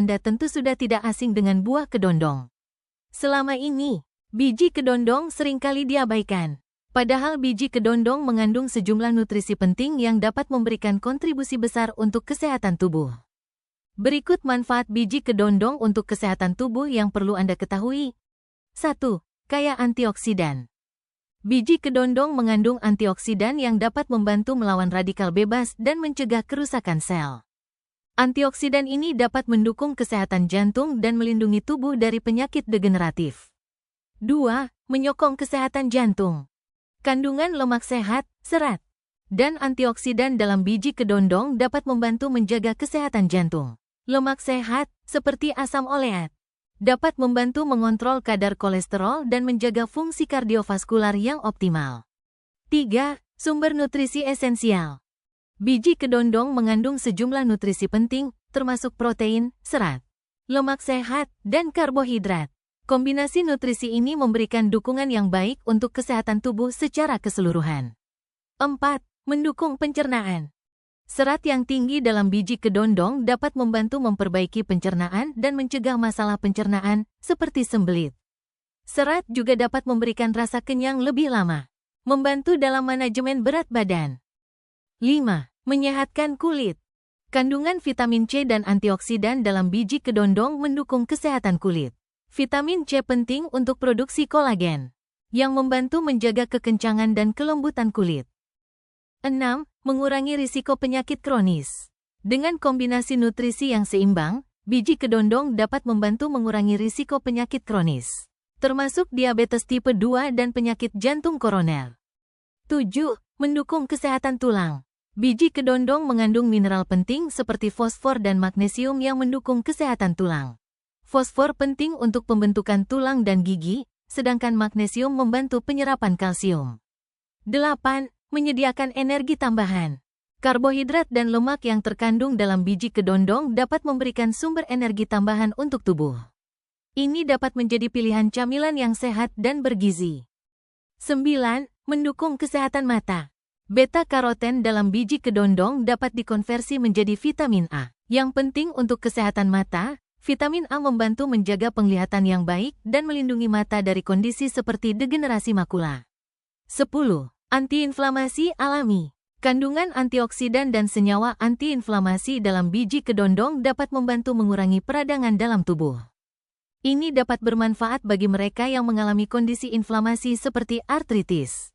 Anda tentu sudah tidak asing dengan buah kedondong. Selama ini, biji kedondong seringkali diabaikan. Padahal biji kedondong mengandung sejumlah nutrisi penting yang dapat memberikan kontribusi besar untuk kesehatan tubuh. Berikut manfaat biji kedondong untuk kesehatan tubuh yang perlu Anda ketahui. 1. Kaya antioksidan. Biji kedondong mengandung antioksidan yang dapat membantu melawan radikal bebas dan mencegah kerusakan sel. Antioksidan ini dapat mendukung kesehatan jantung dan melindungi tubuh dari penyakit degeneratif. 2. Menyokong kesehatan jantung. Kandungan lemak sehat, serat, dan antioksidan dalam biji kedondong dapat membantu menjaga kesehatan jantung. Lemak sehat, seperti asam oleat, dapat membantu mengontrol kadar kolesterol dan menjaga fungsi kardiovaskular yang optimal. 3. Sumber nutrisi esensial. Biji kedondong mengandung sejumlah nutrisi penting, termasuk protein, serat, lemak sehat, dan karbohidrat. Kombinasi nutrisi ini memberikan dukungan yang baik untuk kesehatan tubuh secara keseluruhan. 4. Mendukung pencernaan. Serat yang tinggi dalam biji kedondong dapat membantu memperbaiki pencernaan dan mencegah masalah pencernaan, seperti sembelit. Serat juga dapat memberikan rasa kenyang lebih lama, membantu dalam manajemen berat badan. 5. Menyehatkan kulit. Kandungan vitamin C dan antioksidan dalam biji kedondong mendukung kesehatan kulit. Vitamin C penting untuk produksi kolagen, yang membantu menjaga kekencangan dan kelembutan kulit. 6. Mengurangi risiko penyakit kronis. Dengan kombinasi nutrisi yang seimbang, biji kedondong dapat membantu mengurangi risiko penyakit kronis, termasuk diabetes tipe 2 dan penyakit jantung koroner. 7. Mendukung kesehatan tulang. Biji kedondong mengandung mineral penting seperti fosfor dan magnesium yang mendukung kesehatan tulang. Fosfor penting untuk pembentukan tulang dan gigi, sedangkan magnesium membantu penyerapan kalsium. 8. Menyediakan energi tambahan. Karbohidrat dan lemak yang terkandung dalam biji kedondong dapat memberikan sumber energi tambahan untuk tubuh. Ini dapat menjadi pilihan camilan yang sehat dan bergizi. 9. Mendukung kesehatan mata. Beta-karoten dalam biji kedondong dapat dikonversi menjadi vitamin A, yang penting untuk kesehatan mata. Vitamin A membantu menjaga penglihatan yang baik dan melindungi mata dari kondisi seperti degenerasi makula. 10. Antiinflamasi alami. Kandungan antioksidan dan senyawa antiinflamasi dalam biji kedondong dapat membantu mengurangi peradangan dalam tubuh. Ini dapat bermanfaat bagi mereka yang mengalami kondisi inflamasi seperti artritis.